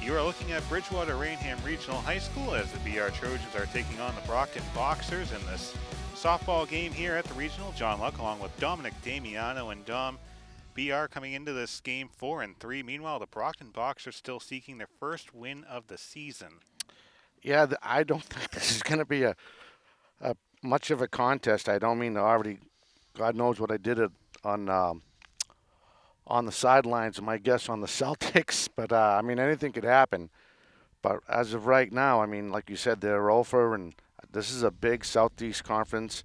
You are looking at Bridgewater-Raynham Regional High School as the BR Trojans are taking on the Brockton Boxers in this softball game here at the Regional. John Luck along with Dominic Damiano and Dom. BR coming into this game 4-3. Meanwhile, the Brockton Boxers still seeking their first win of the season. Yeah, I don't think this is going to be a much of a contest. I don't mean to already, God knows what I did it on the sidelines, my guess on the Celtics. But, I mean, anything could happen. But as of right now, I mean, like you said, they're over, and this is a big Southeast Conference.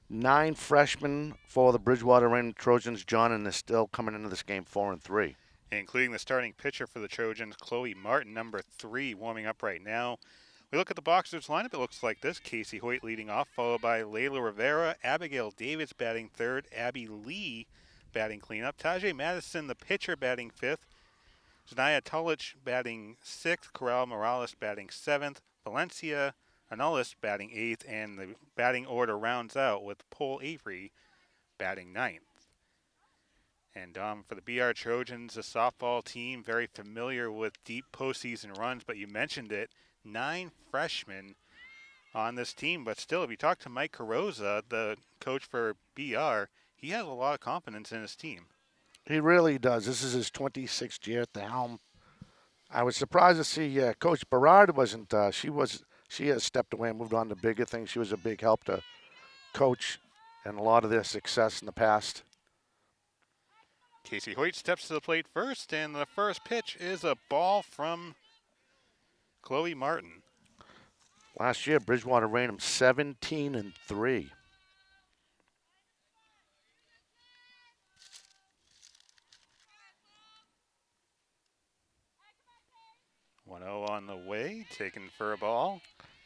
9 freshmen for the Bridgewater-Raynham Trojans, John, and they're still coming into this game 4-3. Including the starting pitcher for the Trojans, Chloe Martin, number 3, warming up right now. We look at the Boxers lineup. It looks like this. Casey Hoyt leading off, followed by Layla Rivera, Abigail Davis batting third, Abby Lee batting cleanup, Tajay Madison, the pitcher, batting fifth, Zanaya Tulich batting sixth, Corral Morales batting seventh, Valencia Anullis batting eighth, and the batting order rounds out with Paul Avery batting ninth. And for the BR Trojans, a softball team very familiar with deep postseason runs, but you mentioned it, 9 freshmen on this team. But still, if you talk to Mike Carrozza, the coach for BR, he has a lot of confidence in his team. He really does. This is his 26th year at the helm. I was surprised to see Coach Berard wasn't. She has stepped away and moved on to bigger things. She was a big help to coach and a lot of their success in the past. Casey Hoyt steps to the plate first, and the first pitch is a ball from Chloe Martin. Last year, Bridgewater-Raynham 17-3. On the way, taken for a ball.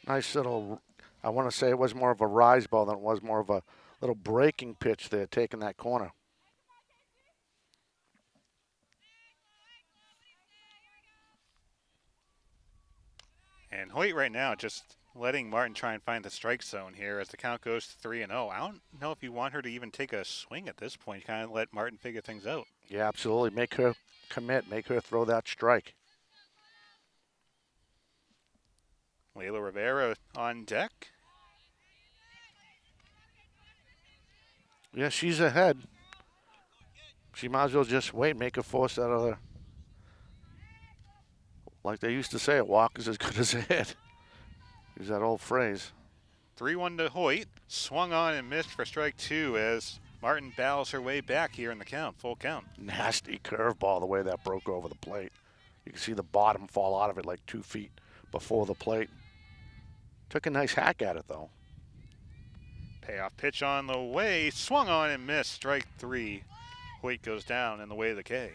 Nice little, I want to say it was more of a rise ball than it was more of a little breaking pitch there, taking that corner. And Hoyt right now just letting Martin try and find the strike zone here as the count goes to 3-0. I don't know if you want her to even take a swing at this point. Kind of let Martin figure things out. Yeah, absolutely. Make her commit. Make her throw that strike. Layla Rivera on deck. Yeah, she's ahead. She might as well just wait, make her force out of the. Like they used to say, a walk is as good as a hit. Use that old phrase. 3-1 to Hoyt. Swung on and missed for strike 2 as Martin battles her way back here in the count. Full count. Nasty curveball the way that broke over the plate. You can see the bottom fall out of it like 2 feet before the plate. Took a nice hack at it, though. Payoff pitch on the way. Swung on and missed. Strike 3. Hoyt goes down in the way of the K.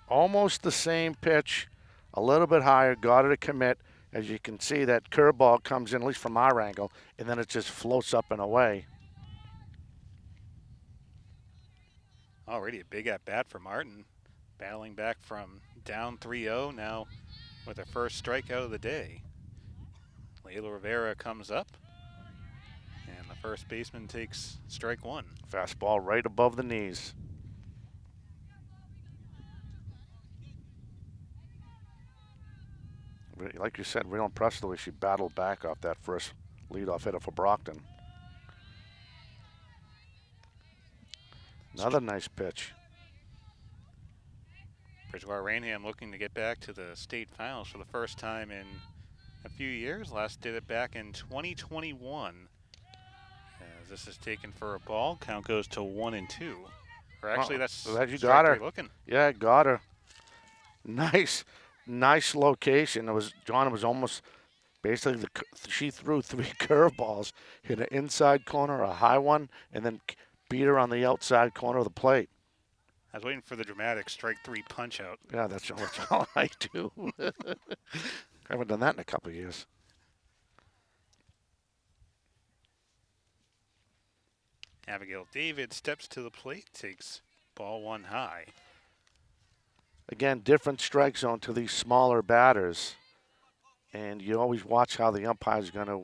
Almost the same pitch. A little bit higher. Got her to commit. As you can see, that curveball comes in, at least from our angle, and then it just floats up and away. Already a big at-bat for Martin. Battling back from down 3-0 now with her first strikeout of the day. Layla Rivera comes up, and the first baseman takes strike 1. Fastball right above the knees. Like you said, real impressed the way she battled back off that first leadoff hitter for Brockton. Another nice pitch. Bridgewater-Raynham looking to get back to the state finals for the first time in a few years. Last did it back in 2021. As this is taken for a ball, count goes to 1-2. Or actually, that's you got her. Looking. Yeah, got her. Nice location. It was almost basically she threw 3 curveballs, hit an inside corner, a high one, and then beat her on the outside corner of the plate. I was waiting for the dramatic strike 3 punch out. Yeah, that's all I do. I haven't done that in a couple of years. Abigail David steps to the plate, takes ball 1 high. Again, different strike zone to these smaller batters. And you always watch how the umpire's going to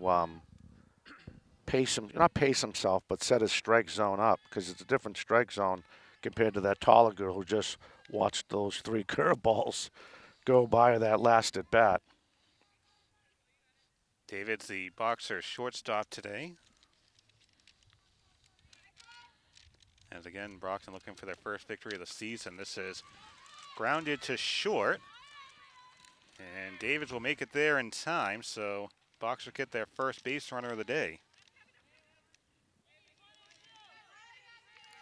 not pace himself, but set his strike zone up, because it's a different strike zone compared to that taller girl who just watched those 3 curveballs go by that last at bat. David's the Boxers shortstop today. As again, Brockton looking for their first victory of the season. This is grounded to short. And Davids will make it there in time, so Boxers get their first base runner of the day.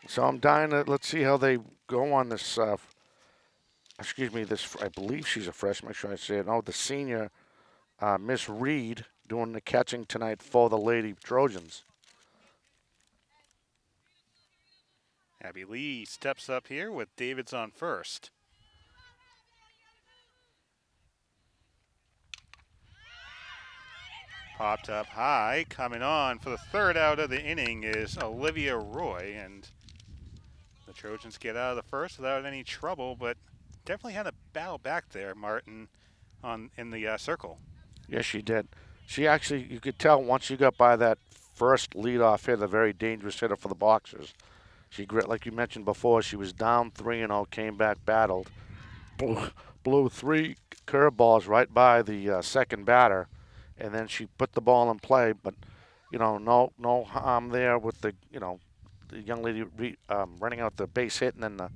So I'm dying to, let's see how they go on this, this, I believe she's a freshman, should I say it? No, the senior, Miss Reed, doing the catching tonight for the Lady Trojans. Abby Lee steps up here with Davids on first. Popped up high. Coming on for the third out of the inning is Olivia Roy. And the Trojans get out of the first without any trouble, but definitely had a battle back there, Martin, in the circle. Yes, she did. She actually, you could tell once she got by that first leadoff hitter, very dangerous hitter for the Boxers. She, like you mentioned before, she was down 3-0, came back, battled, blew 3 curveballs right by the second batter, and then she put the ball in play. But no harm there with the the young lady running out the base hit and then the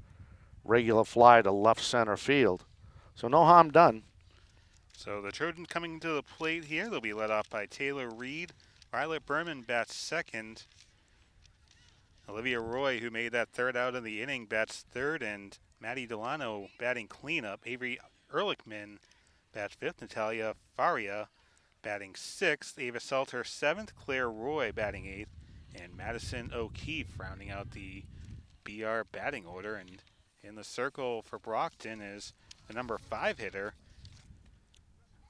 regular fly to left center field. So no harm done. So the Trojans coming to the plate here. They'll be led off by Taylor Reed. Violet Berman bats second. Olivia Roy, who made that third out of the inning, bats third, and Maddie Delano batting cleanup. Avery Ehrlichman bats fifth. Natalia Faria batting sixth. Ava Selter seventh. Claire Roy batting eighth. And Madison O'Keefe rounding out the BR batting order. And in the circle for Brockton is the number 5 hitter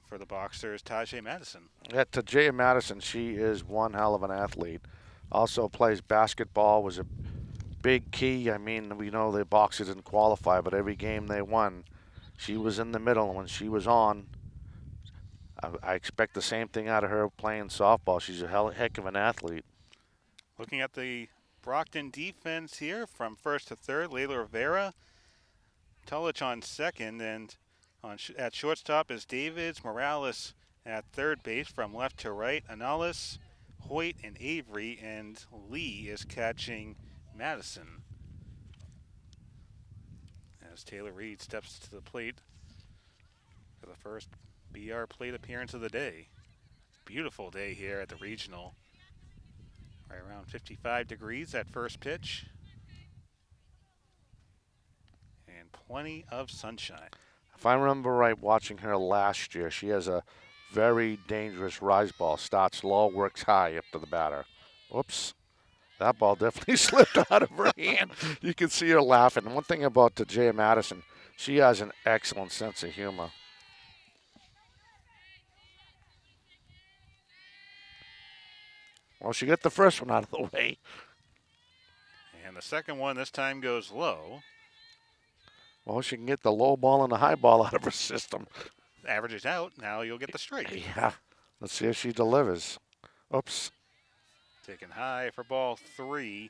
for the Boxers, Tajay Madison. Yeah, Tajay Madison, she is one hell of an athlete. Also plays basketball, was a big key. I mean, we know the Boxers didn't qualify, but every game they won, she was in the middle. And when she was on, I expect the same thing out of her playing softball. She's a heck of an athlete. Looking at the Brockton defense here from first to third, Layla Rivera, Tulich on second, and at shortstop is Davids, Morales at third base from left to right, Anales, Hoyt, and Avery, and Lee is catching Madison. As Taylor Reed steps to the plate for the first BR plate appearance of the day. Beautiful day here at the regional. Right around 55 degrees at first pitch. And plenty of sunshine. If I remember right, watching her last year, she has a very dangerous rise ball. Starts low, works high up to the batter. Whoops. That ball definitely slipped out of her hand. You can see her laughing. And one thing about Tajay Madison, she has an excellent sense of humor. Well, she got the first one out of the way. And the second one this time goes low. Well, she can get the low ball and the high ball out of her system. Average it out. Now you'll get the strike. Yeah. Let's see if she delivers. Oops. Taken high for ball 3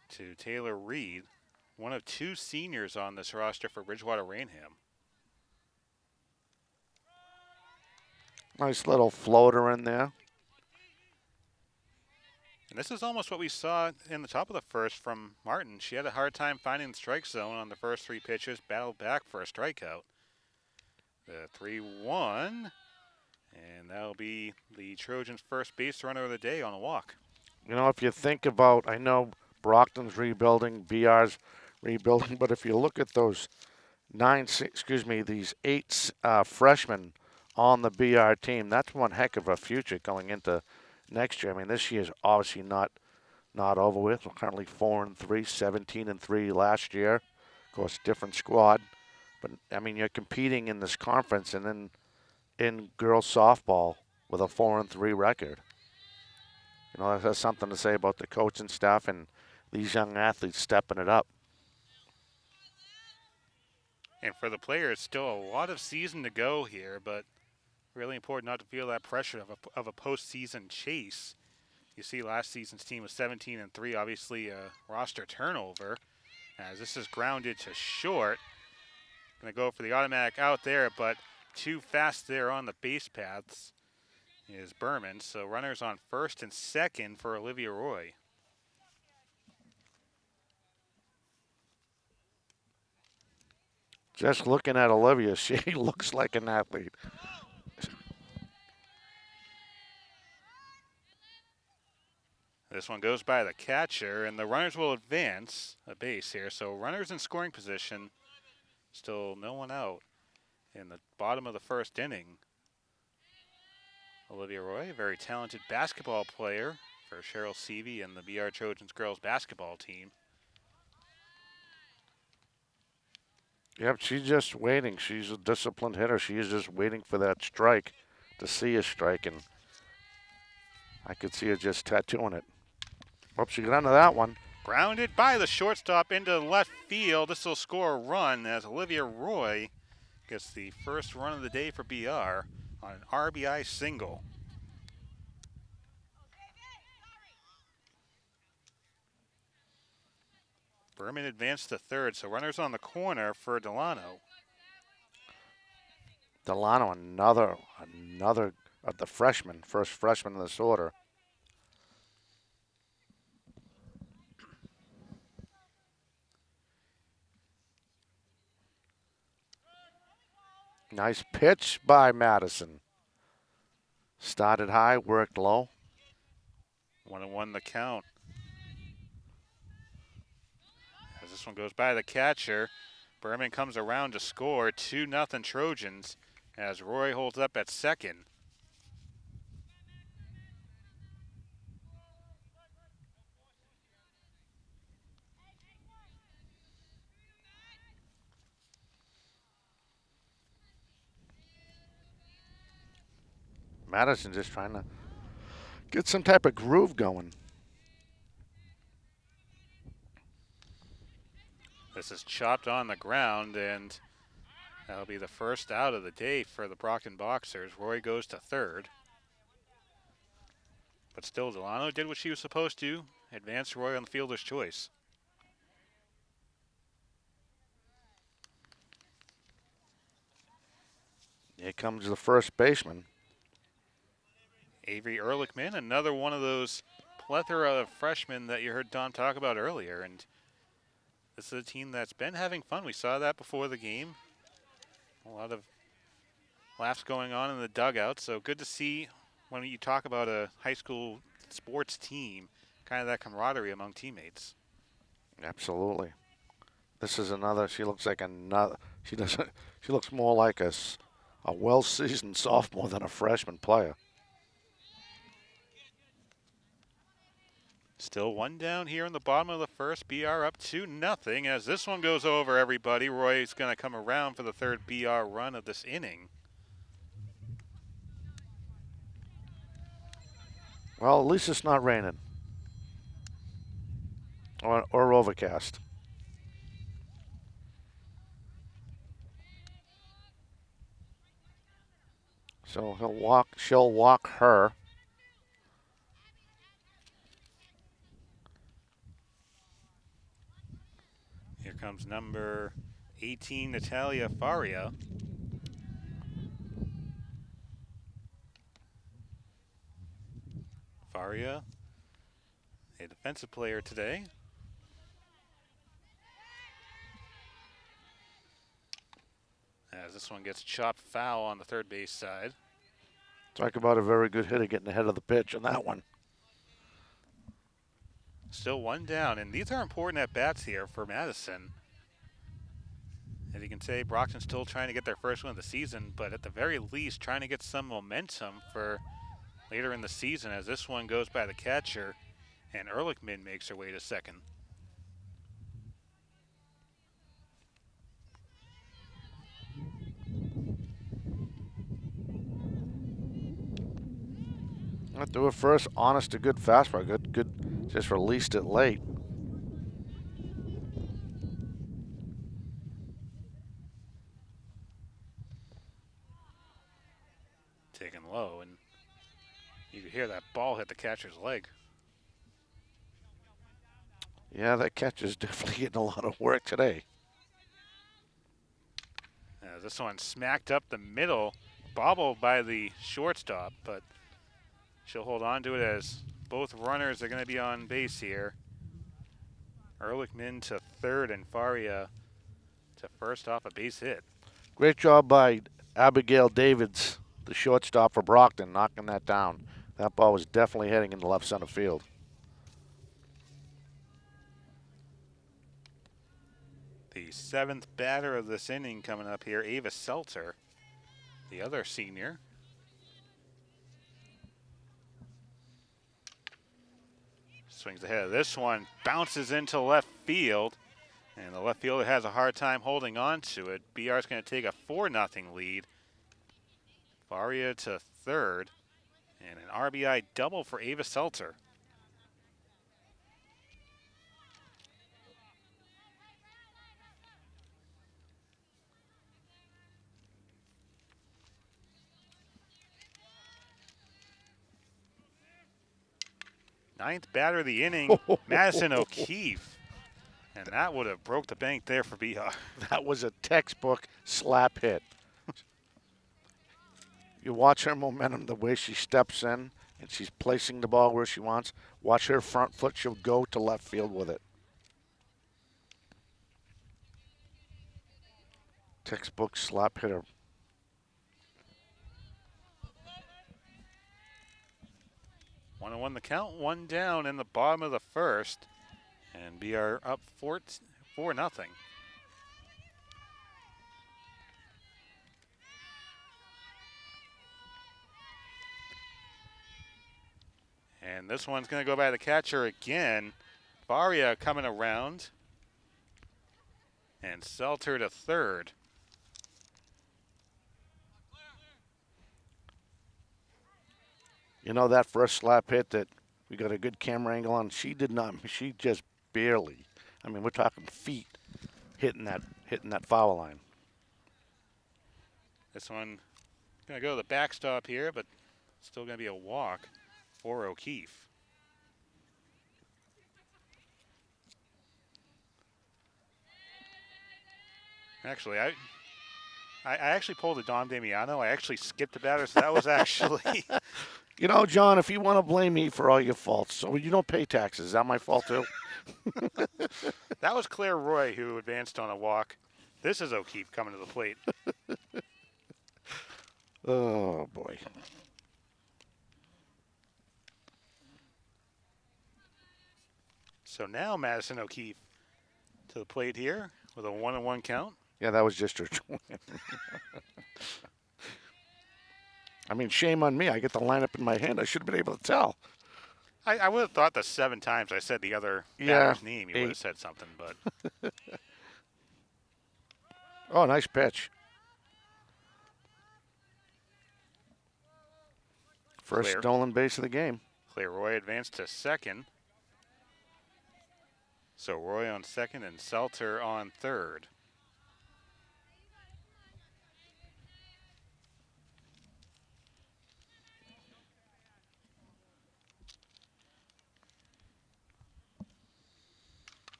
to Taylor Reed. One of 2 seniors on this roster for Bridgewater-Raynham. Nice little floater in there. And this is almost what we saw in the top of the first from Martin. She had a hard time finding the strike zone on the first 3 pitches, battled back for a strikeout. The 3-1, and that'll be the Trojans' first base runner of the day on a walk. You know, if you think about, I know Brockton's rebuilding, BR's rebuilding, but if you look at those these 8 freshmen on the BR team, that's one heck of a future going into next year. I mean, this year's obviously not over with. We're currently 4-3, 17-3 last year. Of course, different squad. But, I mean, you're competing in this conference and then in girls softball with a 4-3 record. You know, that has something to say about the coaching staff and these young athletes stepping it up. And for the players, still a lot of season to go here, but really important not to feel that pressure of a postseason chase. You see last season's team was 17-3, obviously a roster turnover, as this is grounded to short. Going to go for the automatic out there, but too fast there on the base paths is Berman. So runners on first and second for Olivia Roy. Just looking at Olivia, she looks like an athlete. This one goes by the catcher, and the runners will advance a base here. So runners in scoring position, still no one out in the bottom of the first inning. Olivia Roy, a very talented basketball player for Cheryl Seavey and the BR Trojans girls basketball team. Yep, she's just waiting. She's a disciplined hitter. She is just waiting for that strike to see a strike, and I could see her just tattooing it. Oops, she got under that one. Grounded by the shortstop into left field. This will score a run as Olivia Roy gets the first run of the day for BR on an RBI single. Berman advanced to third, so runners on the corner for Delano. Delano, another of the freshman, first freshman in this order. Nice pitch by Madison. Started high, worked low. 1-1 the count. As this one goes by the catcher, Berman comes around to score 2-0 Trojans as Roy holds up at second. Madison just trying to get some type of groove going. This is chopped on the ground, and that'll be the first out of the day for the Brockton Boxers. Roy goes to third. But still, Delano did what she was supposed to, advance Roy on the fielder's choice. Here comes the first baseman. Avery Ehrlichman, another one of those plethora of freshmen that you heard Don talk about earlier. And this is a team that's been having fun. We saw that before the game. A lot of laughs going on in the dugout. So good to see when you talk about a high school sports team, kind of that camaraderie among teammates. Absolutely. This is another, she looks like another, she looks more like a well-seasoned sophomore than a freshman player. Still one down here in the bottom of the first. BR up 2-0 as this one goes over everybody. Roy's going to come around for the third BR run of this inning. Well, at least it's not raining or overcast. So she'll walk her. Here comes number 18, Natalia Faria. Faria, a defensive player today. As this one gets chopped foul on the third base side. Talk about a very good hitter getting ahead of the pitch on that one. Still one down, and these are important at-bats here for Madison. As you can say, Brockton's still trying to get their first win of the season, but at the very least trying to get some momentum for later in the season as this one goes by the catcher, and Ehrlichman makes her way to second. Do it first, honest to good fastball. Good, just released it late. Taken low, and you could hear that ball hit the catcher's leg. Yeah, that catcher's definitely getting a lot of work today. As this one smacked up the middle, bobbled by the shortstop, but she'll hold on to it as both runners are going to be on base here. Ehrlichman to third and Faria to first off a base hit. Great job by Abigail Davids, the shortstop for Brockton, knocking that down. That ball was definitely heading into left center field. The seventh batter of this inning coming up here, Ava Seltzer, the other senior. Swings ahead of this one, bounces into left field, and the left fielder has a hard time holding on to it. BR's going to take a 4-0 lead. Faria to third, and an RBI double for Ava Seltzer. Ninth batter of the inning, Madison O'Keefe. And that would have broke the bank there for BR. That was a textbook slap hit. You watch her momentum, the way she steps in, and she's placing the ball where she wants. Watch her front foot, she'll go to left field with it. Textbook slap hitter. One and one the count, one down in the bottom of the first. And BR up 4-0. And this one's going to go by the catcher again. Faria coming around. And Seltzer to third. You know that first slap hit that we got a good camera angle on? She did not. She just barely. I mean, we're talking feet hitting that foul line. This one going to go to the backstop here, but still going to be a walk for O'Keefe. Actually, I actually pulled a Dom Damiano. I actually skipped the batter, so that was actually... You know, John, if you want to blame me for all your faults, so you don't pay taxes. Is that my fault, too? That was Claire Roy who advanced on a walk. This is O'Keefe coming to the plate. Oh, boy. So now Madison O'Keefe to the plate here with a 1-1 count. Yeah, that was just her. I mean, shame on me. I get the lineup in my hand. I should have been able to tell. I would have thought the 7 times I said the other batter's name, you would have said something, but. Oh, nice pitch. First stolen base of the game. Claire Roy advanced to second. So Roy on second and Seltzer on third.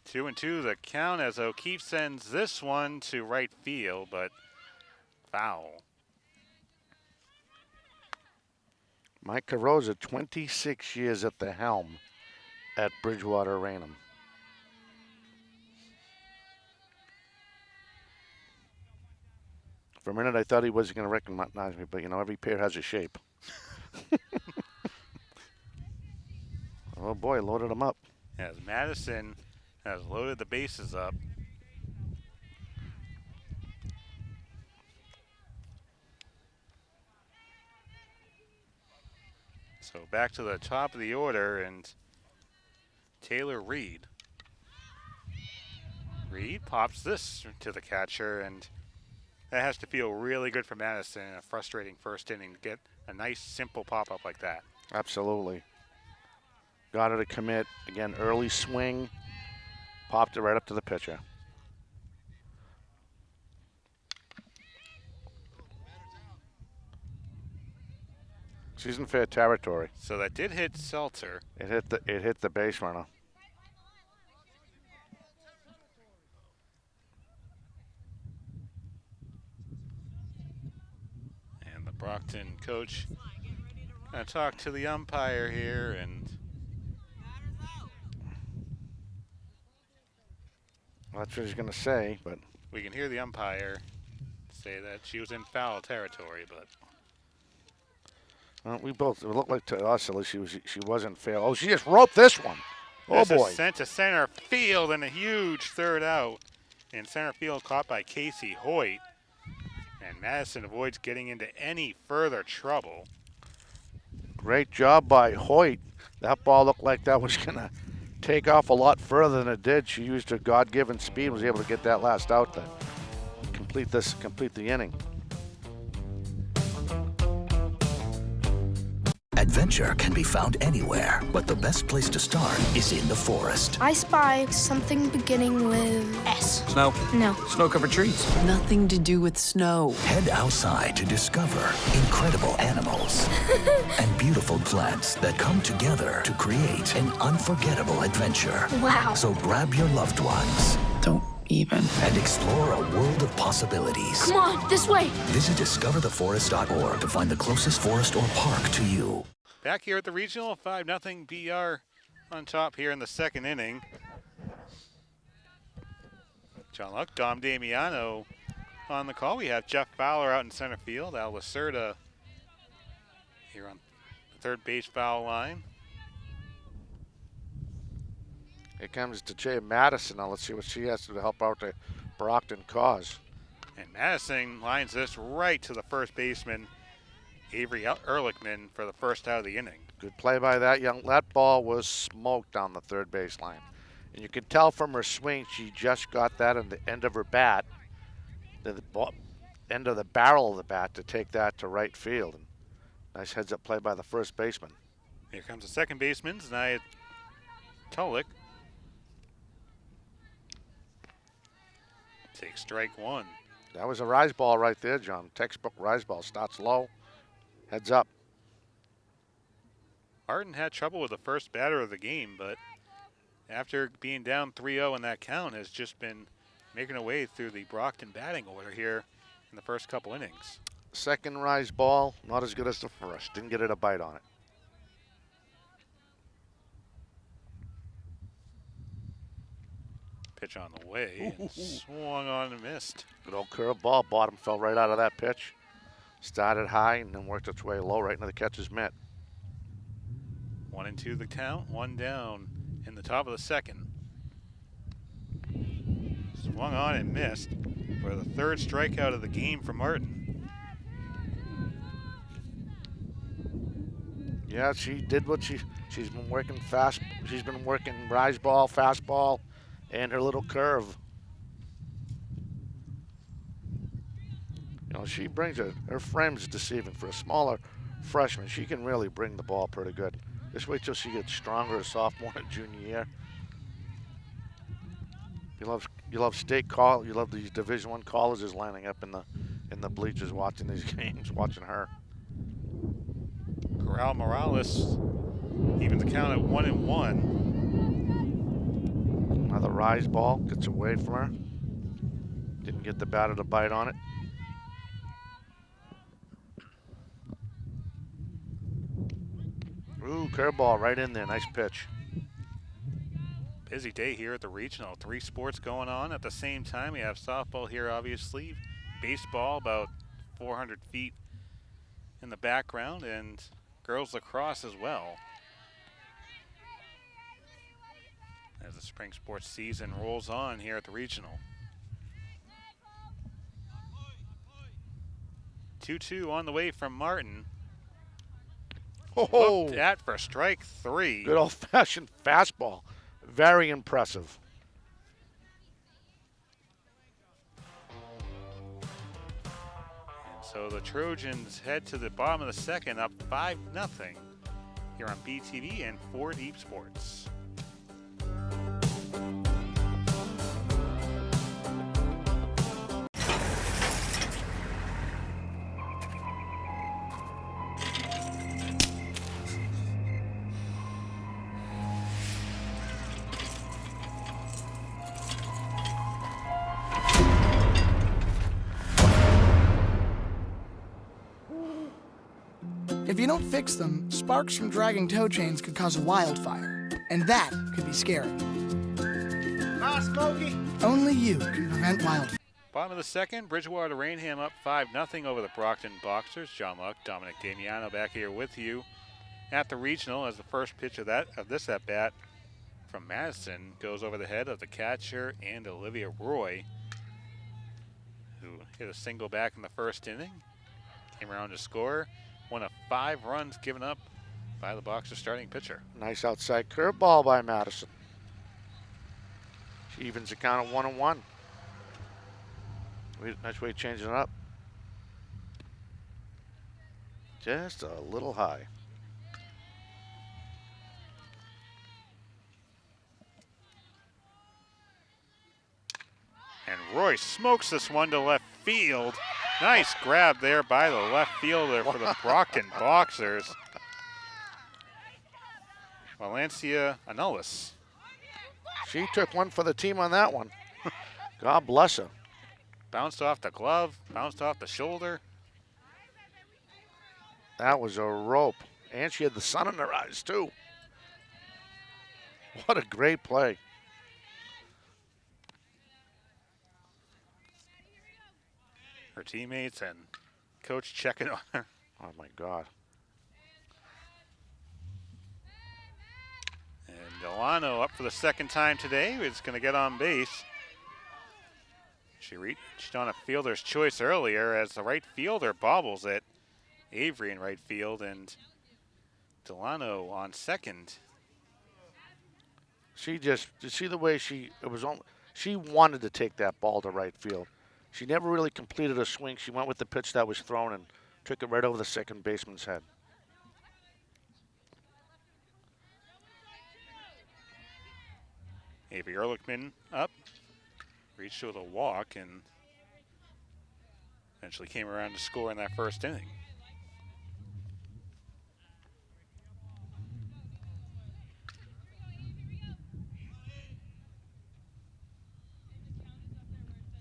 Two and two the count as O'Keefe sends this one to right field, but foul. Mike Carosa, 26 years at the helm at Bridgewater-Raynham. For a minute, I thought he wasn't going to recognize me, but, you know, every pair has a shape. Oh, boy, loaded him up. As Madison has loaded the bases up. So back to the top of the order, and Taylor Reed. Reed pops this to the catcher, and that has to feel really good for Madison in a frustrating first inning to get a nice, simple pop-up like that. Absolutely. Got her to commit. Again, early swing. Popped it right up to the pitcher. She's in fair territory. So that did hit Seltzer. It hit the base runner. Brockton coach gonna talk to the umpire here, and that's what he's going to say, but we can hear the umpire say that she was in foul territory, but we both, it looked like to us at least she wasn't fair. Oh, she just roped this one. Oh, this boy. is sent to center field and a huge third out. In center field, caught by Casey Hoyt. And Madison avoids getting into any further trouble. Great job by Hoyt. That ball looked like that was going to take off a lot further than it did. She used her God-given speed and was able to get that last out to complete the inning. Adventure can be found anywhere, but the best place to start is in the forest. I spy something beginning with S. Snow? No. Snow-covered trees? Nothing to do with snow. Head outside to discover incredible animals and beautiful plants that come together to create an unforgettable adventure. Wow. So grab your loved ones Don't even. and explore a world of possibilities. Come on, this way. Visit discovertheforest.org to find the closest forest or park to you. Back here at the regional, 5-0 BR on top here in the second inning. John Luck, Dom Damiano on the call. We have Jeff Fowler out in center field. Al Lacerda here on the third base foul line. Here comes to Jay Madison. Now let's see what she has to do to help out the Brockton cause. And Madison lines this right to the first baseman, Avery Ehrlichman, for the first out of the inning. Good play by that that ball was smoked on the third baseline. And you can tell from her swing, she just got that in the end of her bat, the end of the barrel of the bat to take that to right field. And nice heads-up play by the first baseman. Here comes the second baseman, Znaya Tulik. Takes strike one. That was a rise ball right there, John. Textbook rise ball. Starts low, heads up. Martin had trouble with the first batter of the game, but after being down 3-0 in that count, has just been making her way through the Brockton batting order here in the first couple innings. Second rise ball, not as good as the first. Didn't get it a bite on it. Pitch on the way, and swung on and missed. Good old curve ball. Bottom fell right out of that pitch. Started high and then worked its way low right into the catcher's mitt. 1-2 the count, one down in the top of the second. Swung on and missed for the third strikeout of the game for Martin. Yeah, she did what she's been working fast. She's been working rise ball, fastball, and her little curve. You know, she brings her frame's deceiving. For a smaller freshman, she can really bring the ball pretty good. Just wait till she gets stronger as sophomore and junior year. You love state call. You love these Division I colleges lining up in the bleachers watching these games, watching her. Corral Morales even the count at 1-1. Another rise ball gets away from her. Didn't get the batter to bite on it. Ooh, curveball right in there. Nice pitch. Busy day here at the regional. 3 sports going on at the same time. We have softball here, obviously. Baseball about 400 feet in the background, and girls lacrosse as well. As the spring sports season rolls on here at the regional. 2-2 on the way from Martin. Oh, Looked at for strike 3. good old-fashioned fastball. Very impressive. And so the Trojans head to the bottom of the second, up 5-0 here on BTV and 4 Deep Sports. If you don't fix them, sparks from dragging tow chains could cause a wildfire, and that could be scary. Smokey. Only you can prevent wildfire. Bottom of the second, Bridgewater-Raynham up 5-0 over the Brockton Boxers. John Luck, Dominic Damiano back here with you at the regional as the first pitch of this at-bat from Madison goes over the head of the catcher and Olivia Roy, who hit a single back in the first inning. Came around to score. One of 5 runs given up by the Boxers starting pitcher. Nice outside curveball by Madison. She evens the count at 1-1. Nice way of changing it up. Just a little high. And Roy smokes this one to left field. Nice grab there by the left fielder for the Brockton Boxers. Valencia Anulis. She took one for the team on that one. God bless her. Bounced off the glove, bounced off the shoulder. That was a rope. And she had the sun in her eyes, too. What a great play. Her teammates and coach checking on her. Oh, my God. And Delano up for the second time today is going to get on base. She reached on a fielder's choice earlier as the right fielder bobbles it. Avery in right field and Delano on second. She just, you see the way she wanted to take that ball to right field. She never really completed a swing. She went with the pitch that was thrown and took it right over the second baseman's head. Avery Ehrlichman up, reached with a walk and eventually came around to score in that first inning.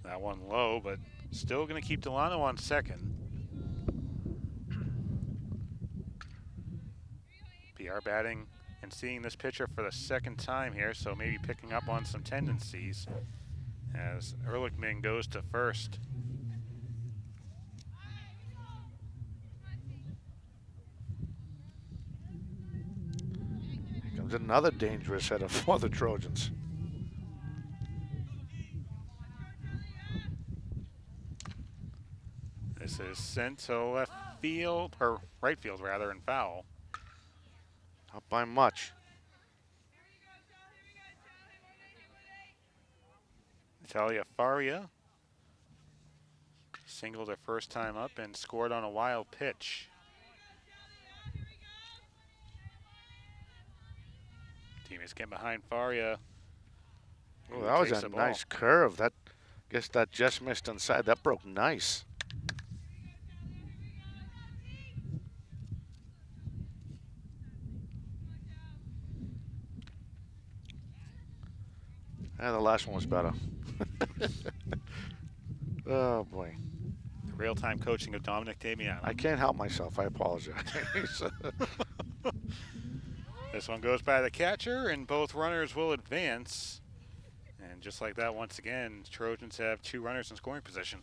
That one low, but still going to keep Delano on second. PR batting and seeing this pitcher for the second time here, so maybe picking up on some tendencies as Ehrlichman goes to first. Here comes another dangerous hitter for the Trojans. This is sent to left field, or right field rather, and foul. Not by much. Natalia Faria singled her first time up and scored on a wild pitch. Teammates getting behind Faria. Oh, that was a nice curve. That, guess that just missed inside. That broke nice. And the last one was better. Oh, boy. Real-time coaching of Dominic Damiano. I can't help myself. I apologize. This one goes by the catcher, and both runners will advance. And just like that, once again, Trojans have 2 runners in scoring position.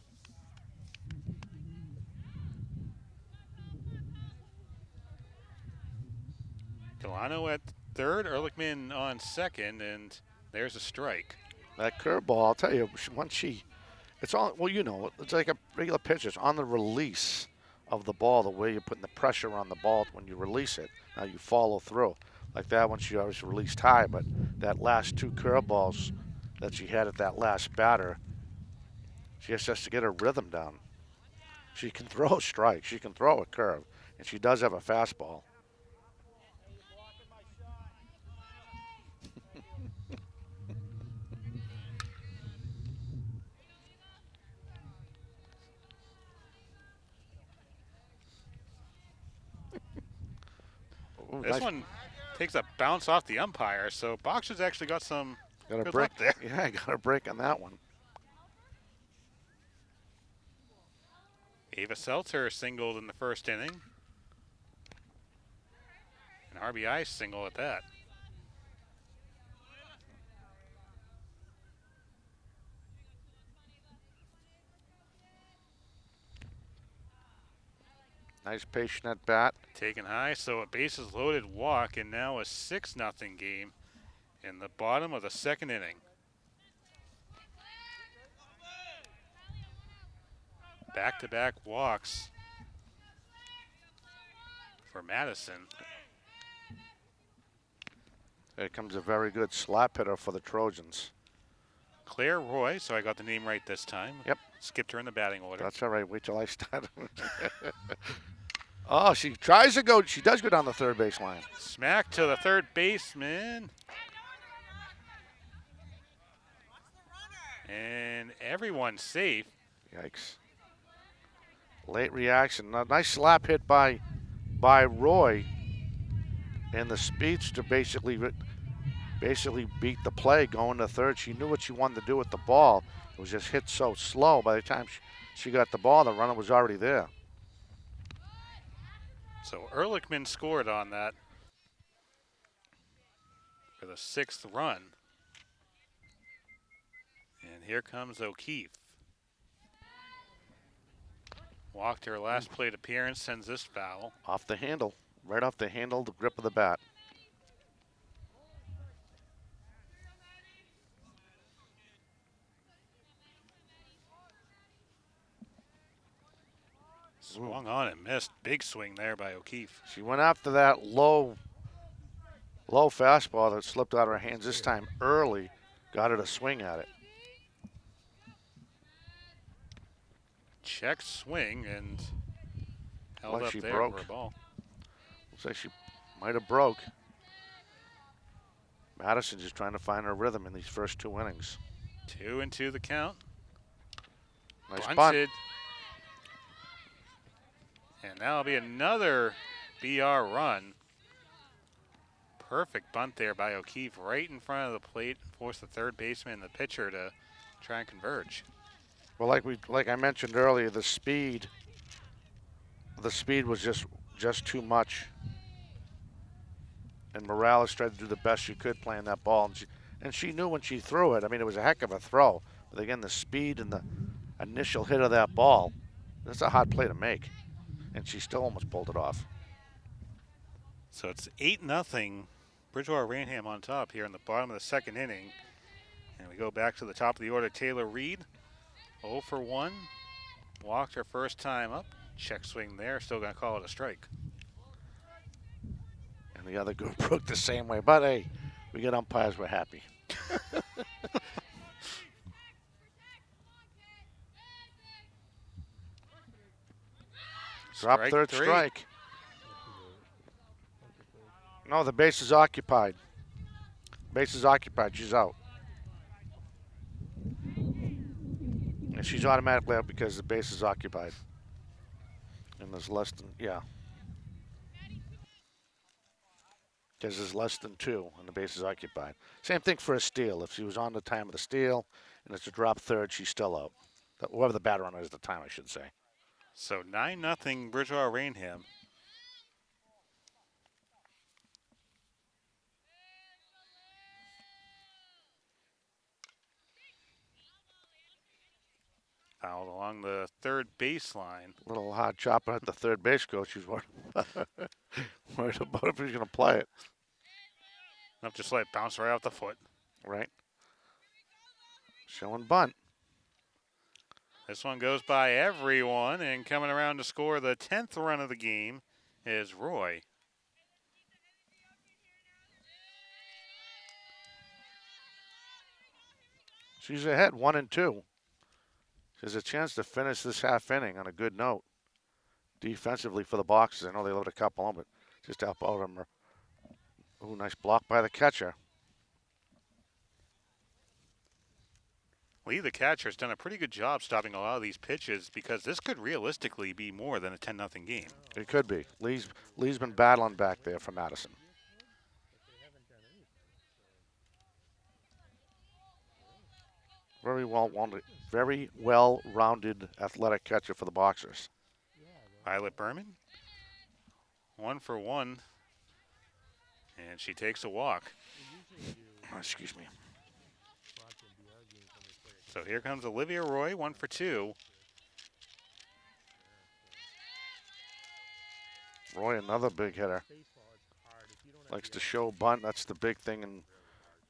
Delano at third, Ehrlichman on second, and there's a strike. That curveball, I'll tell you, once it's all, well, you know, it's like a regular pitch. It's on the release of the ball, the way you're putting the pressure on the ball when you release it. Now you follow through. Like that one, she always released high, but that last 2 curveballs that she had at that last batter, she just has to get her rhythm down. She can throw a strike. She can throw a curve, and she does have a fastball. Ooh, This nice. one takes a bounce off the umpire, so Boxers actually got some Got a good break luck there. Yeah, I got a break on that one. Ava Seltzer singled in the first inning. An RBI single at that. Nice patient at bat. Taken high, so a bases loaded walk, and now a 6-0 game in the bottom of the second inning. Back-to-back walks for Madison. Here comes a very good slap hitter for the Trojans. Claire Roy, so I got the name right this time. Yep. Skipped her in the batting order. That's all right. Wait till I start. Oh, she tries to go. She does go down the third base line. Smack to the third baseman. And everyone's safe. Yikes. Late reaction. A nice slap hit by Roy. And the speedster basically beat the play going to third. She knew what she wanted to do with the ball. It was just hit so slow. By the time she got the ball, the runner was already there. So Ehrlichman scored on that for the 6th run. And here comes O'Keefe. Walked her last plate appearance, sends this foul. Off the handle. Right off the handle, the grip of the bat. Swung on and missed. Big swing there by O'Keefe. She went after that low fastball that slipped out of her hands this time early. Got her to swing at it. Check swing and held Like up she there broke. for a ball. Looks like she might have broke. Madison just trying to find her rhythm in these first 2 innings. 2-2 the count. Nice Bunted. bunt. And that'll be another BR run. Perfect bunt there by O'Keefe right in front of the plate. Forced the third baseman and the pitcher to try and converge. Well, like I mentioned earlier, the speed was just too much. And Morales tried to do the best she could playing that ball, and she knew when she threw it. I mean, it was a heck of a throw. But again, the speed and the initial hit of that ball, that's a hard play to make. And she still almost pulled it off. So it's 8-0. Bridgewater-Raynham on top here in the bottom of the second inning. And we go back to the top of the order. Taylor Reed, 0 for 1. Walked her first time up. Check swing there. Still going to call it a strike. And the other girl broke the same way. But, hey, we get umpires, we're happy. Drop Strike third 3. strike. No, the base is occupied. Base is occupied. She's out. And she's automatically out because the base is occupied. And there's less than, yeah. Because there's less than 2 and the base is occupied. Same thing for a steal. If she was on the time of the steal and it's a drop third, she's still out. Whoever the batter runner is at the time, I should say. So 9-0 Bridgewater-Raynham. Fouled along the third baseline. Little hard chopper at the third base coach. She's worried about if he's going to play it. Nope, just let it bounce right off the foot. Right. Showing bunt. This one goes by everyone, and coming around to score the 10th run of the game is Roy. She's ahead 1-2. She has a chance to finish this half inning on a good note. Defensively for the Boxers. I know they let a couple on, but just help out them. Ooh, nice block by the catcher. Lee, the catcher, has done a pretty good job stopping a lot of these pitches because this could realistically be more than a 10-0 game. It could be. Lee's been battling back there for Madison. Very well-rounded athletic catcher for the Boxers. Violet Berman, 1 for 1 And she takes a walk. Oh, excuse me. So here comes Olivia Roy, 1 for 2. Roy, another big hitter. Likes to show bunt. That's the big thing in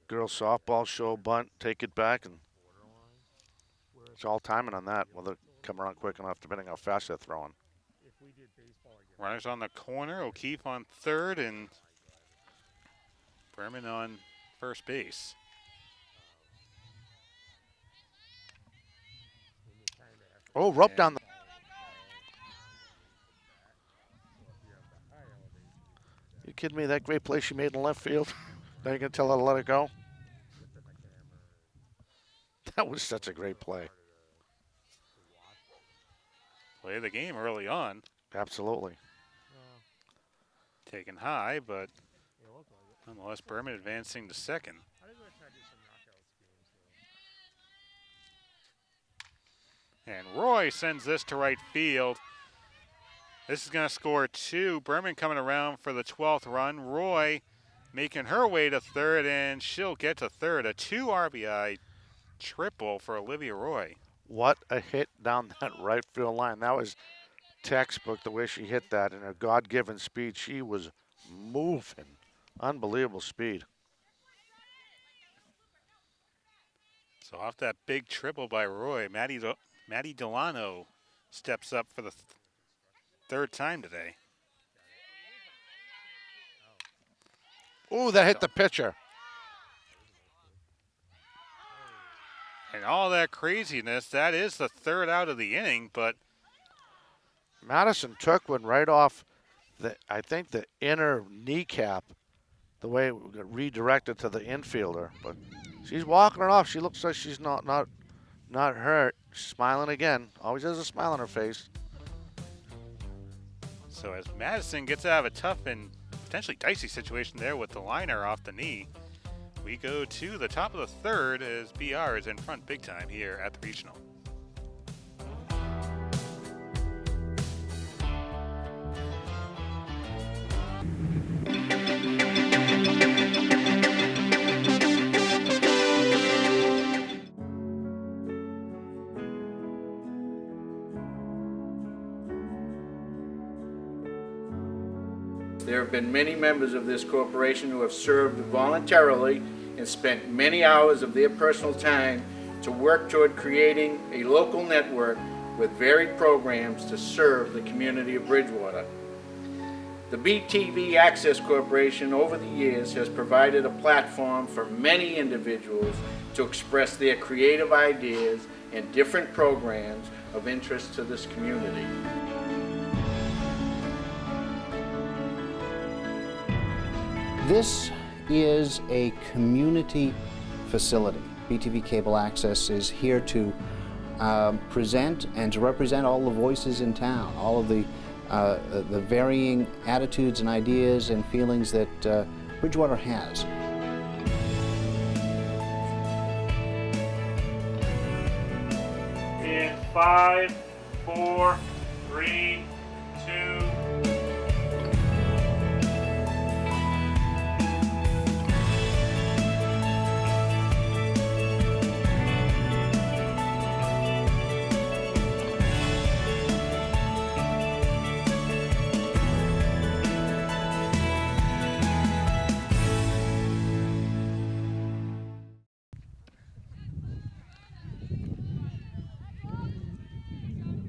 girls softball. Show bunt, take it back, and it's all timing on that. Whether it come around quick enough, depending how fast they're throwing. Runners on the corner. O'Keefe on third, and Berman on first base. Oh, rope down the. You kidding me? That great play she made in left field. Now you're gonna tell her to let it go? That was such a great play. Play of the game early on. Absolutely. Taken high, but nonetheless, Berman advancing to second. And Roy sends this to right field. This is going to score 2. Berman coming around for the 12th run. Roy making her way to third, and she'll get to third. A 2 RBI triple for Olivia Roy. What a hit down that right field line. That was textbook, the way she hit that in her God-given speed. She was moving. Unbelievable speed. So off that big triple by Roy, Maddie Delano steps up for the third time today. Ooh, that hit the pitcher. And all that craziness, that is the third out of the inning, but Madison took one right off I think the inner kneecap, the way it got redirected to the infielder. But she's walking it off. She looks like she's not hurt. She's smiling again. Always has a smile on her face. so as Madison gets out of a tough and potentially dicey situation there with the liner off the knee, we go to the top of the third as BR is in front big time here at the regional. There have been many members of this corporation who have served voluntarily and spent many hours of their personal time to work toward creating a local network with varied programs to serve the community of Bridgewater. The BTV Access Corporation over the years has provided a platform for many individuals to express their creative ideas and different programs of interest to this community. This is a community facility. BTV Cable Access is here to present and to represent all the voices in town, all of the varying attitudes and ideas and feelings that Bridgewater has. In 5, 4, 3, 2.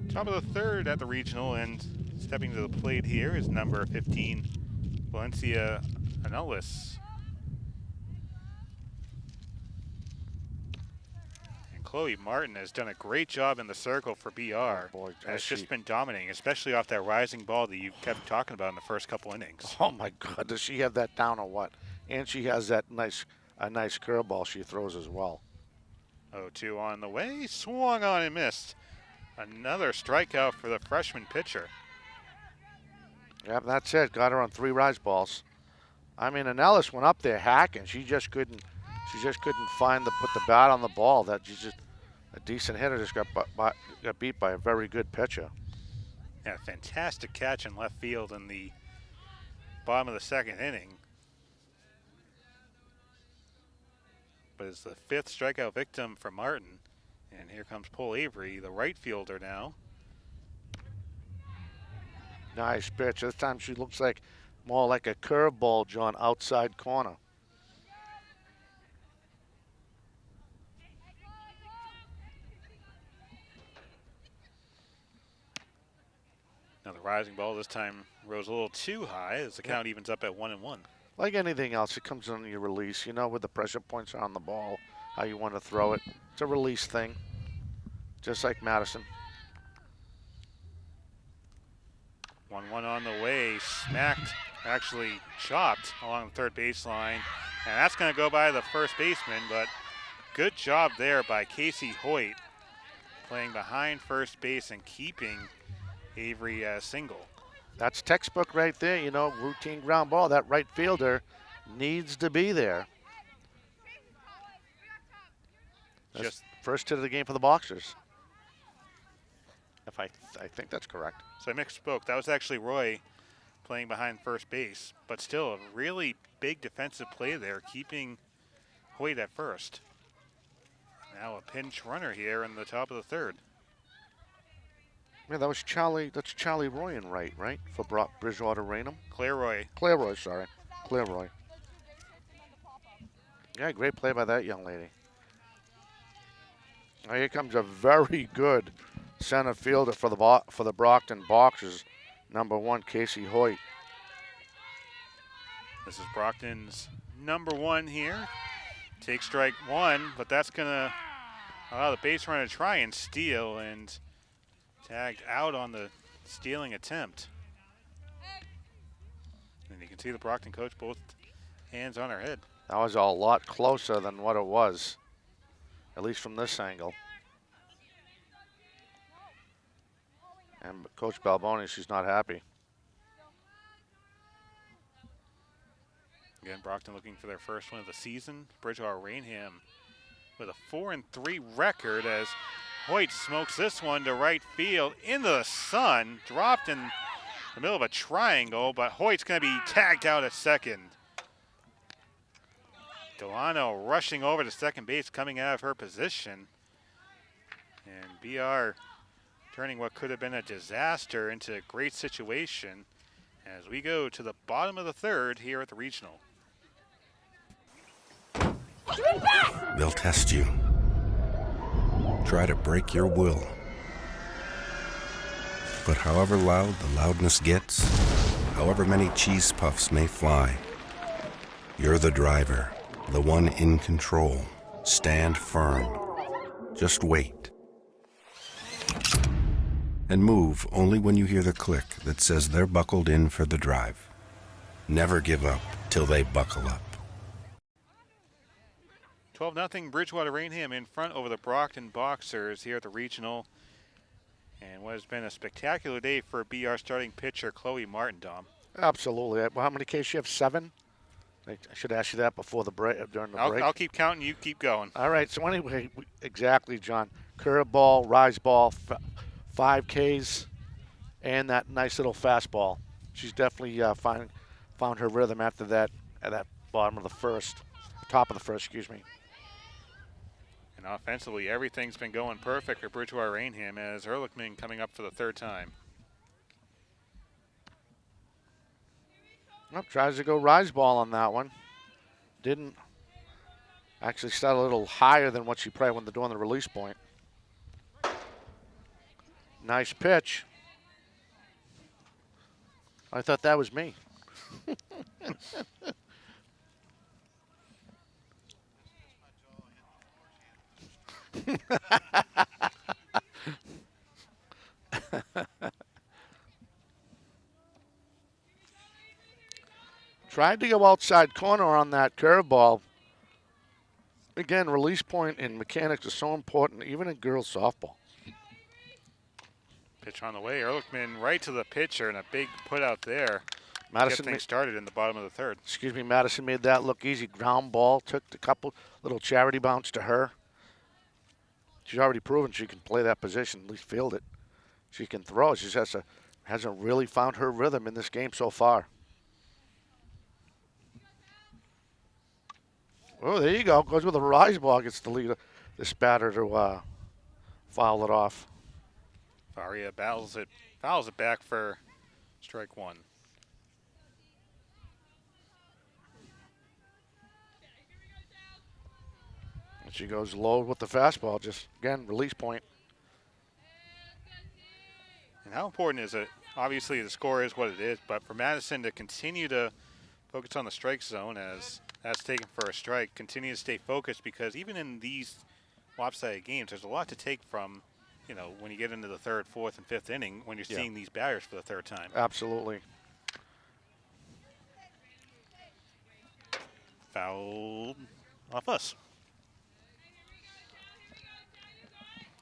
Top of the third at the regional, and stepping to the plate here is number 15, Valencia Anulis. And Chloe Martin has done a great job in the circle for BR. Oh boy, has just been dominating, especially off that rising ball that you kept talking about in the first couple innings. Oh my God, does she have that down or what? And she has that nice curveball she throws as well. 0-2 on the way, swung on and missed. Another strikeout for the freshman pitcher. Yep, that's it. Got her on 3 rise balls. I mean, and Ellis went up there hacking. She just couldn't put the bat on the ball. That she's just a decent hitter. Just got beat by a very good pitcher. Yeah, fantastic catch in left field in the bottom of the second inning. but it's the 5th strikeout victim for Martin. And here comes Paul Avery, the right fielder now. Nice pitch. This time she looks like more like a curveball, John, outside corner. Now the rising ball this time rose a little too high as the count evens up at 1-1. Like anything else, it comes on your release. You know, where the pressure points are on the ball, how you want to throw it. It's a release thing, just like Madison. 1-1 on the way, smacked, actually chopped along the third baseline. And that's going to go by the first baseman, but good job there by Casey Hoyt, playing behind first base and keeping Avery single. That's textbook right there, you know, routine ground ball. That right fielder needs to be there. That's Just first hit of the game for the Boxers. If I think that's correct. So I misspoke. That was actually Roy playing behind first base, but still a really big defensive play there, keeping Hoyt at first. Now a pinch runner here in the top of the third. Yeah, that was Charlie. That's Charlie Roy in right for Bridgewater-Raynham. Claire Roy. Claire Roy, sorry. Claire Roy. Yeah, great play by that young lady. Now here comes a very good center fielder for the Brockton Boxers, number 1, Casey Hoyt. This is Brockton's number 1 here. Take strike 1, but that's going to allow the base runner to try and steal, and tagged out on the stealing attempt. And you can see the Brockton coach, both hands on her head. That was a lot closer than what it was, at least from this angle. And Coach Balboni, she's not happy. Again, Brockton looking for their first win of the season. Bridgewater-Raynham with a 4-3 record as Hoyt smokes this one to right field into the sun. Dropped in the middle of a triangle, but Hoyt's going to be tagged out at second. Delano rushing over to second base, coming out of her position. And BR turning what could have been a disaster into a great situation as we go to the bottom of the third here at the Regional. They'll test you. Try to break your will. But however loud the loudness gets, however many cheese puffs may fly, you're the driver, the one in control. Stand firm. Just wait. And move only when you hear the click that says they're buckled in for the drive. Never give up till they buckle up. 12-0 Bridgewater-Raynham in front over the Brockton Boxers here at the Regional. And what has been a spectacular day for BR starting pitcher Chloe Martin, Dom. Absolutely. Well, how many Ks you have? 7? I should ask you that before the break, during the break. I'll keep counting. You keep going. All right. So anyway, exactly, John. Curveball, rise ball, 5 Ks, and that nice little fastball. She's definitely found her rhythm after that at that bottom of the first, top of the first, excuse me. And offensively, everything's been going perfect for Bridgewater-Raynham as Ehrlichman coming up for the third time. Well, tries to go rise ball on that one. Didn't. Actually started a little higher than what she probably when they're doing the release point. Nice pitch. I thought that was me. Tried to go outside corner on that curveball. Again, release point and mechanics are so important, even in girls softball. Pitch on the way. Ehrlichman right to the pitcher and a big put out there. Madison Get things started in the bottom of the third. Excuse me, Madison made that look easy. Ground ball, took a couple little charity bounce to her. She's already proven she can play that position, at least field it. She can throw. She just hasn't really found her rhythm in this game so far. Oh, there you go. Goes with a rise ball. Gets the lead, this batter to foul it off. Faria fouls it back for strike one. And she goes low with the fastball. Just, again, release point. And how important is it? Obviously, the score is what it is, but for Madison to continue to focus on the strike zone as that's taken for a strike, continue to stay focused, because even in these lopsided games, there's a lot to take from, you know, when you get into the third, fourth, and fifth inning, when you're seeing these batters for the third time. Absolutely. Foul off us.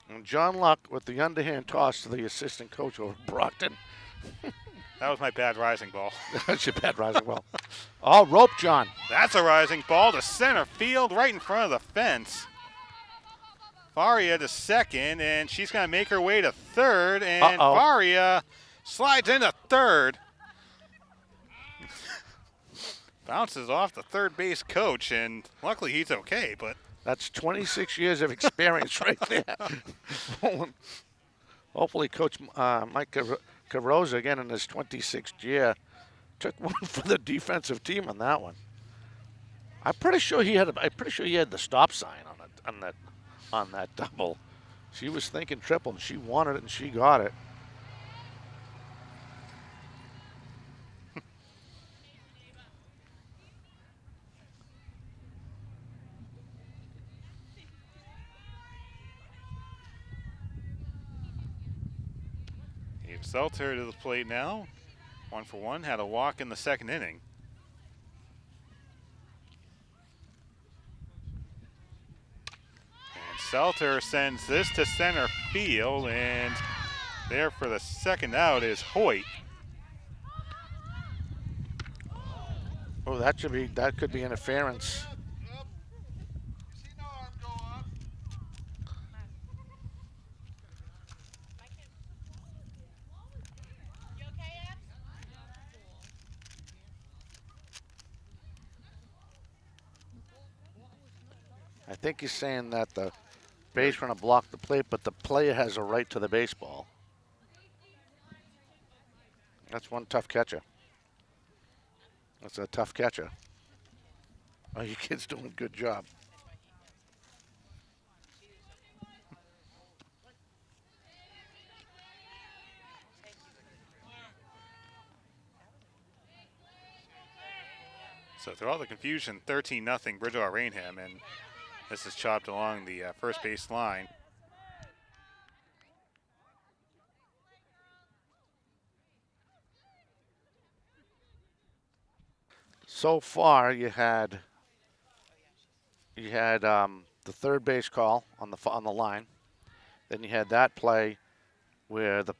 And John Luck with the underhand toss to the assistant coach over Brockton. That was my bad rising ball. That's your bad rising ball. Oh, rope, John. That's a rising ball to center field right in front of the fence. Faria to second, and she's going to make her way to third, and Faria slides into third. Bounces off the third base coach, and luckily he's okay, but That's 26 years of experience right there. Hopefully Coach Mike Carosa, again in his 26th year, took one for the defensive team on that one. I'm pretty sure he had the stop sign on that double. She was thinking triple, and she wanted it, and she got it. Seltzer to the plate now. 1 for 1, had a walk in the second inning. And Seltzer sends this to center field, and there for the second out is Hoyt. Oh, that could be interference. I think he's saying that the base runner blocked the plate, but the player has a right to the baseball. That's one tough catcher. That's a tough catcher. Oh, you kid's doing a good job. So through all the confusion, 13-0 Bridgewater-Raynham, and this is chopped along the first base line. So far, you had the third base call on the line. Then you had that play where the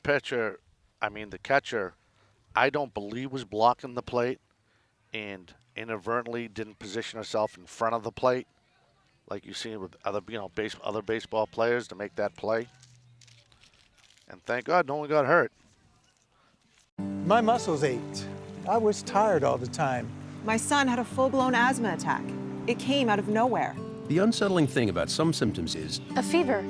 catcher, I don't believe was blocking the plate, and inadvertently didn't position herself in front of the plate, like you see with other baseball players to make that play. And thank God no one got hurt. My muscles ached. I was tired all the time. My son had a full-blown asthma attack. It came out of nowhere. The unsettling thing about some symptoms is A fever,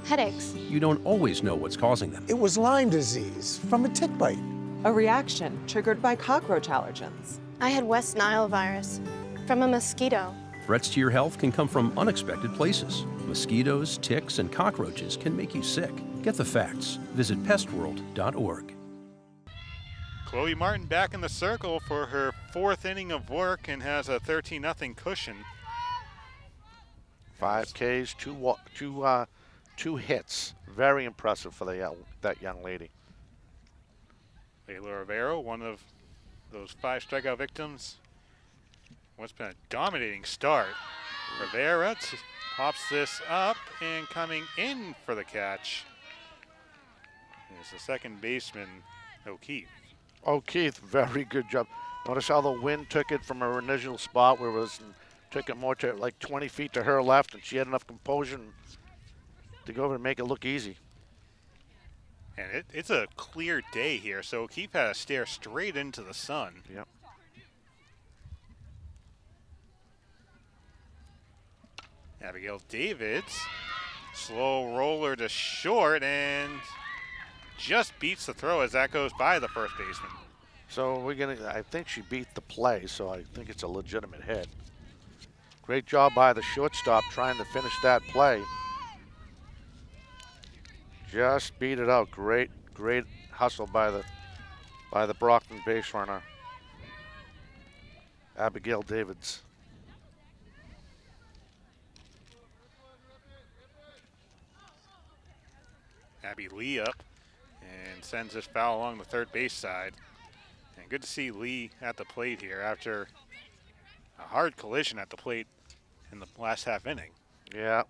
headaches. you don't always know what's causing them. It was Lyme disease from a tick bite. A reaction triggered by cockroach allergens. I had West Nile virus from a mosquito. Threats to your health can come from unexpected places. Mosquitoes, ticks, and cockroaches can make you sick. Get the facts. Visit pestworld.org. Chloe Martin back in the circle for her fourth inning of work and has a 13-0 cushion. 5 Ks, two hits. Very impressive for that young lady. Layla Rivera, one of those 5 strikeout victims. What's been a dominating start. Rivera pops this up, and coming in for the catch is the second baseman, O'Keefe. O'Keefe, very good job. Notice how the wind took it from her initial spot where it was, and took it more to like 20 feet to her left, and she had enough composure to go over and make it look easy. And it's a clear day here, so O'Keefe had to stare straight into the sun. Yep. Abigail Davids, slow roller to short and just beats the throw as that goes by the first baseman. So I think she beat the play, so I think it's a legitimate hit. Great job by the shortstop trying to finish that play. Just beat it out. Great hustle by the Brockton base runner, Abigail Davids. Abby Lee up and sends this foul along the third base side. And good to see Lee at the plate here after a hard collision at the plate in the last half inning. Yeah.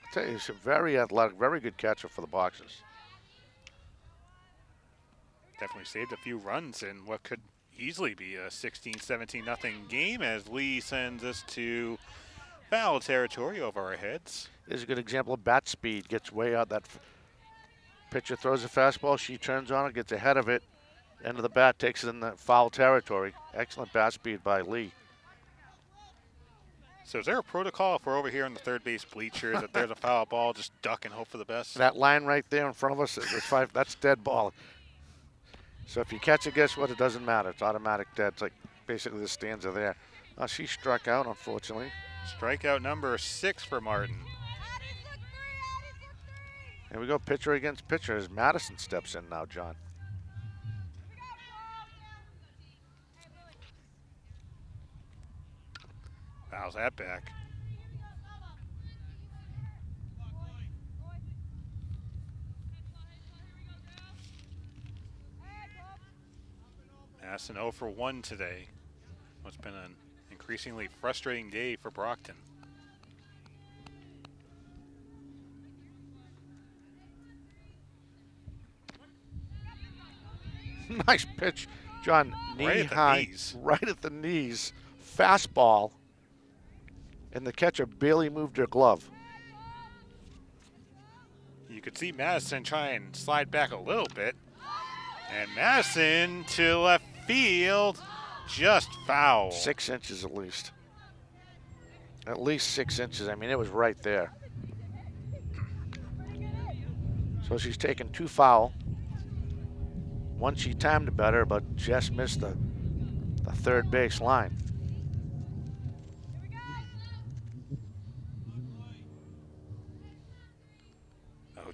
I'll tell you, she's a very athletic, very good catcher for the Boxers. Definitely saved a few runs in what could easily be a 16-17-0 game as Lee sends us to foul territory over our heads. This is a good example of bat speed. Gets way out. That pitcher throws a fastball. She turns on it, gets ahead of it. End of the bat, takes it in the foul territory. Excellent bat speed by Lee. So is there a protocol if we're over here in the third base bleachers that there's a foul ball, just duck and hope for the best? That line right there in front of us, that's dead ball. So if you catch it, guess what? It doesn't matter. It's automatic dead. It's like basically the stands are there. She struck out, unfortunately. Strikeout number 6 for Martin. Here we go, pitcher against pitcher as Madison steps in now, John. Fouls that back. Madison 0 for 1 today. What's been an increasingly frustrating day for Brockton. Nice pitch, John. Knee high, right at the knees. Fastball. And the catcher barely moved her glove. You could see Madison try and slide back a little bit. And Madison to left field, just foul. 6 inches at least. At least 6 inches. I mean, it was right there. So she's taken 2 foul. One she timed it better, but just missed the third base line.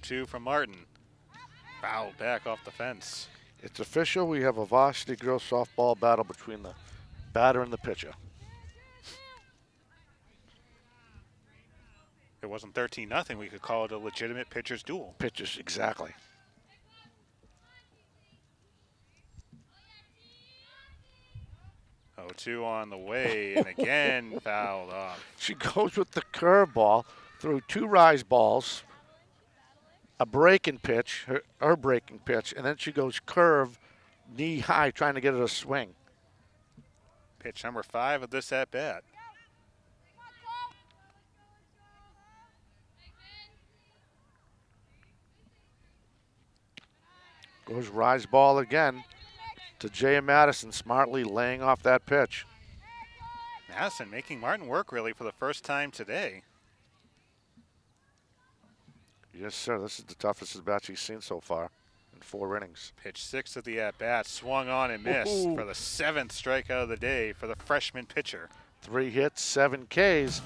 Two from Martin. Fouled back off the fence. It's official. We have a varsity girls softball battle between the batter and the pitcher. If it wasn't 13-0, we could call it a legitimate pitcher's duel. Pitchers, exactly. Oh, 2 on the way, and again fouled off. She goes with the curveball, threw 2 rise balls, a breaking pitch, her breaking pitch, and then she goes curve, knee high, trying to get it a swing. Pitch number 5 of this at-bat. Goes rise ball again to Jaya Madison, smartly laying off that pitch. Madison making Martin work really for the first time today. Yes, sir. This is the toughest at-bat she's seen so far in 4 innings. Pitch 6 of the at-bat, swung on and missed for the 7th strikeout of the day for the freshman pitcher. 3 hits, 7 Ks,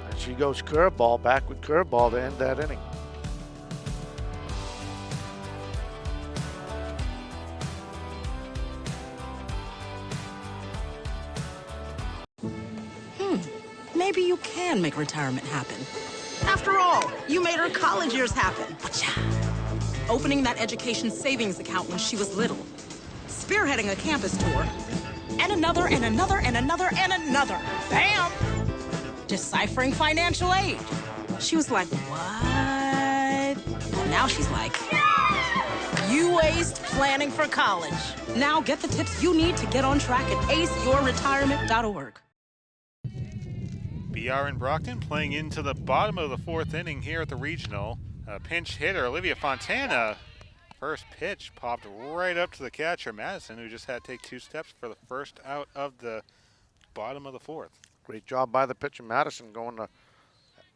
and she goes curveball, back with curveball to end that inning. Maybe you can make retirement happen. After all, you made her college years happen. Opening that education savings account when she was little. Spearheading a campus tour. And another, and another, and another, and another. Bam! Deciphering financial aid. She was like, what? And now she's like, you aced planning for college. Now get the tips you need to get on track at aceyourretirement.org. BR in Brockton playing into the bottom of the 4th inning here at the regional. Pinch hitter Olivia Fontana. First pitch popped right up to the catcher Madison, who just had to take 2 steps for the first out of the bottom of the 4th. Great job by the pitcher, Madison, going to,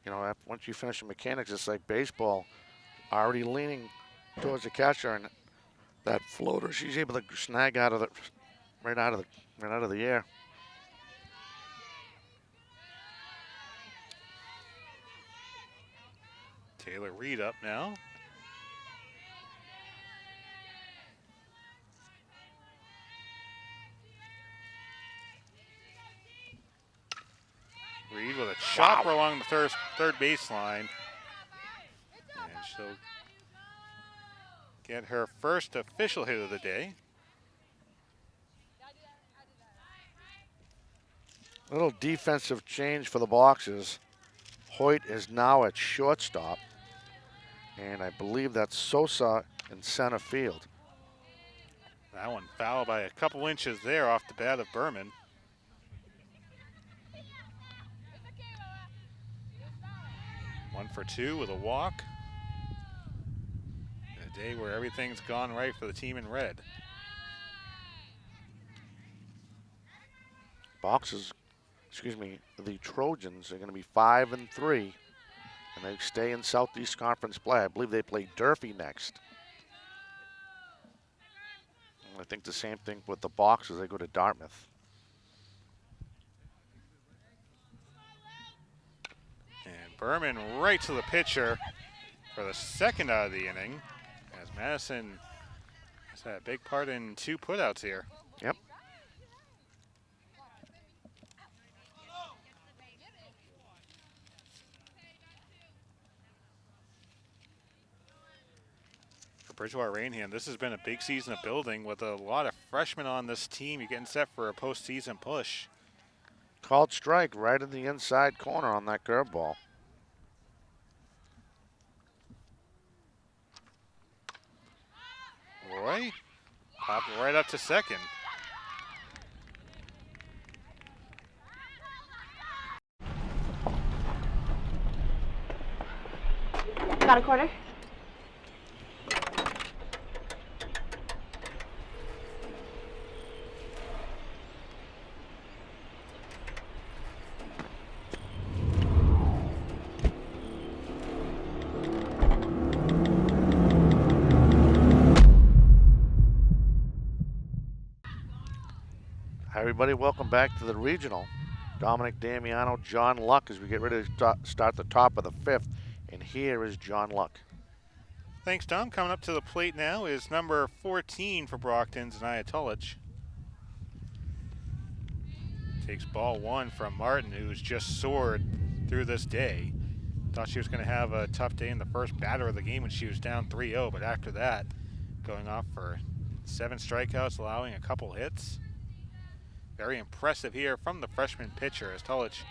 you know, once you finish the mechanics, it's like baseball. Already leaning towards the catcher, and that floater she's able to snag out of the, right out of the air. Taylor Reed up now. Reed with a chopper along the third baseline. And she'll get her first official hit of the day. Little defensive change for the Boxers. Hoyt is now at shortstop. And I believe that's Sosa in center field. That one fouled by a couple inches there off the bat of Berman. One for two with a walk. A day where everything's gone right for the team in red. Boxers, the Trojans are going to be 5-3, and they stay in Southeast Conference play. I believe they play Durfee next. And I think the same thing with the Boxers. They go to Dartmouth. And Berman right to the pitcher for the second out of the inning, as Madison has had a big part in 2 putouts here. Yep. Bridgewater-Raynham, this has been a big season of building with a lot of freshmen on this team. You're getting set for a postseason push. Called strike right in the inside corner on that curveball. Roy popped right up to second. Got a quarter? Hi everybody, welcome back to the regional. Dominic Damiano, John Luck as we get ready to start the top of the 5th. And here is John Luck. Thanks, Tom. Coming up to the plate now is number 14 for Brockton's Nia Tulich. Takes ball 1 from Martin, who's just soared through this day. Thought she was going to have a tough day in the first batter of the game when she was down 3-0, but after that, going off for 7 strikeouts, allowing a couple hits. Very impressive here from the freshman pitcher as Tulich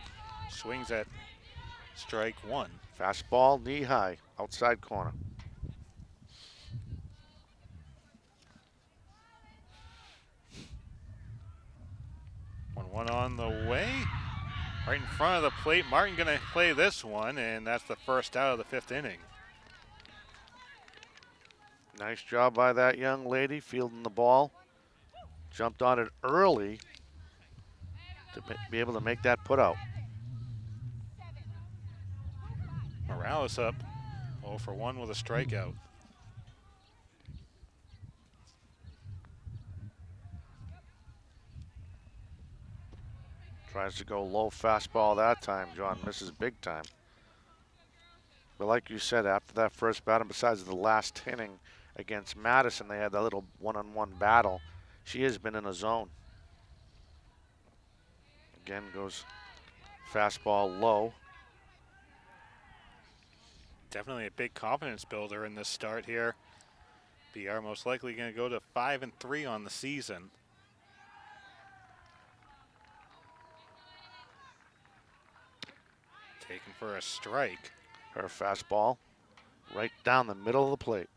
swings at strike 1. Fastball knee high, outside corner. One on the way. Right in front of the plate. Martin going to play this one, and that's the first out of the 5th inning. Nice job by that young lady fielding the ball. Jumped on it early to be able to make that put out. Morales up 0 for 1 with a strikeout. Tries to go low fastball that time. John misses big time. But like you said, after that first batter, besides the last inning against Madison, they had that little one-on-one battle. She has been in a zone. Again goes fastball low. Definitely a big confidence builder in this start here. BR most likely going to go to 5-3 on the season. Taken for a strike. Her fastball right down the middle of the plate.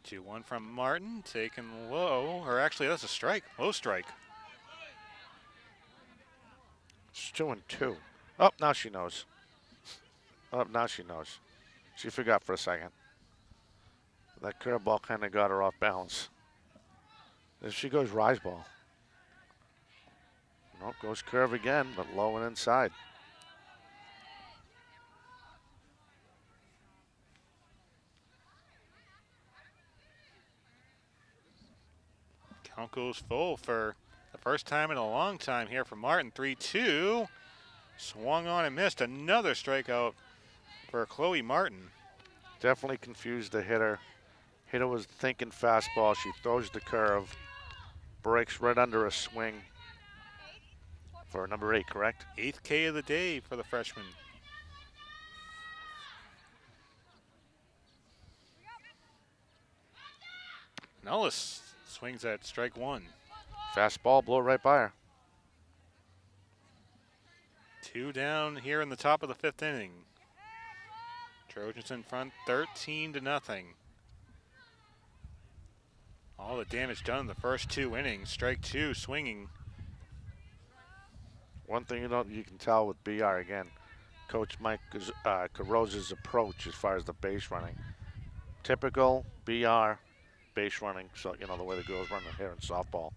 Two one from Martin, taken low, or actually that's a strike, low strike. It's 2-2. Oh, now she knows. Oh, now she knows. She forgot for a second. That curveball kind of got her off balance. There she goes, rise ball. Nope, goes curve again, but low and inside. Count goes full for the first time in a long time here for Martin. 3-2. Swung on and missed. Another strikeout for Chloe Martin. Definitely confused the hitter. Hitter was thinking fastball. She throws the curve. Breaks right under a swing for number 8, correct? 8th K of the day for the freshman. Nellis swings at strike 1. Fastball, blow right by her. 2 down here in the top of the 5th inning. Trojans in front 13-0. All the damage done in the first 2 innings. Strike 2, swinging. One thing you can tell with BR again, Coach Mike Carroza's approach as far as the base running. Typical BR base running, so you know the way the girls run here in softball.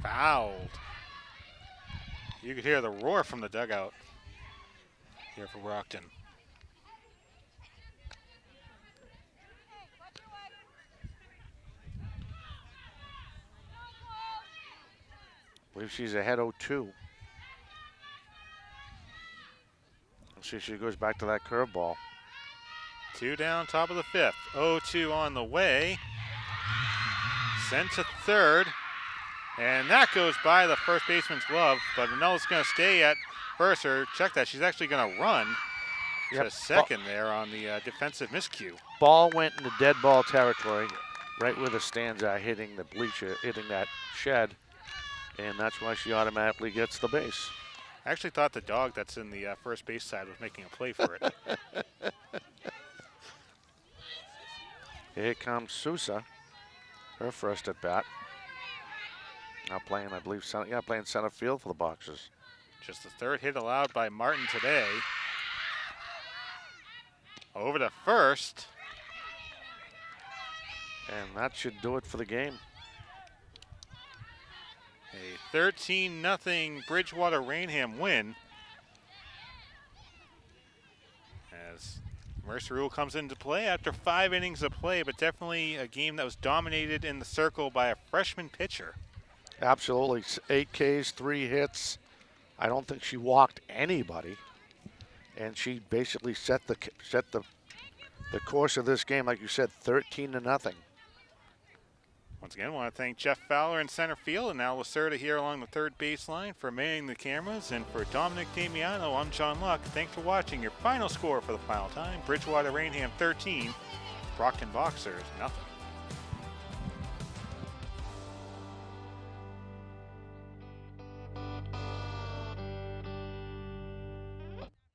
Fouled. You could hear the roar from the dugout here for Brockton. I believe she's ahead 0-2. See, she goes back to that curveball. 2 down, top of the 5th. 0-2 on the way. Sent to third. And that goes by the first baseman's glove, but Anella's going to stay at first, or check that. She's actually going to run to second there on the defensive miscue. Ball went into dead ball territory, right where the stands are, hitting the bleacher, hitting that shed, and that's why she automatically gets the base. I actually thought the dog that's in the first base side was making a play for it. Here comes Sousa, her first at bat. Now playing, I believe, playing center field for the Boxers. Just the 3rd hit allowed by Martin today. Over to first. And that should do it for the game. A 13-0 Bridgewater-Raynham win. As Mercer Rule comes into play after 5 innings of play, but definitely a game that was dominated in the circle by a freshman pitcher. Absolutely. 8 Ks, 3 hits. I don't think she walked anybody. And she basically set the course of this game, like you said, 13-0. Once again, I want to thank Jeff Fowler in center field and Al Lacerda here along the 3rd baseline for manning the cameras. And for Dominic Damiano, I'm John Luck. Thanks for watching. Your final score for the final time, Bridgewater-Raynham 13, Brockton Boxers 0.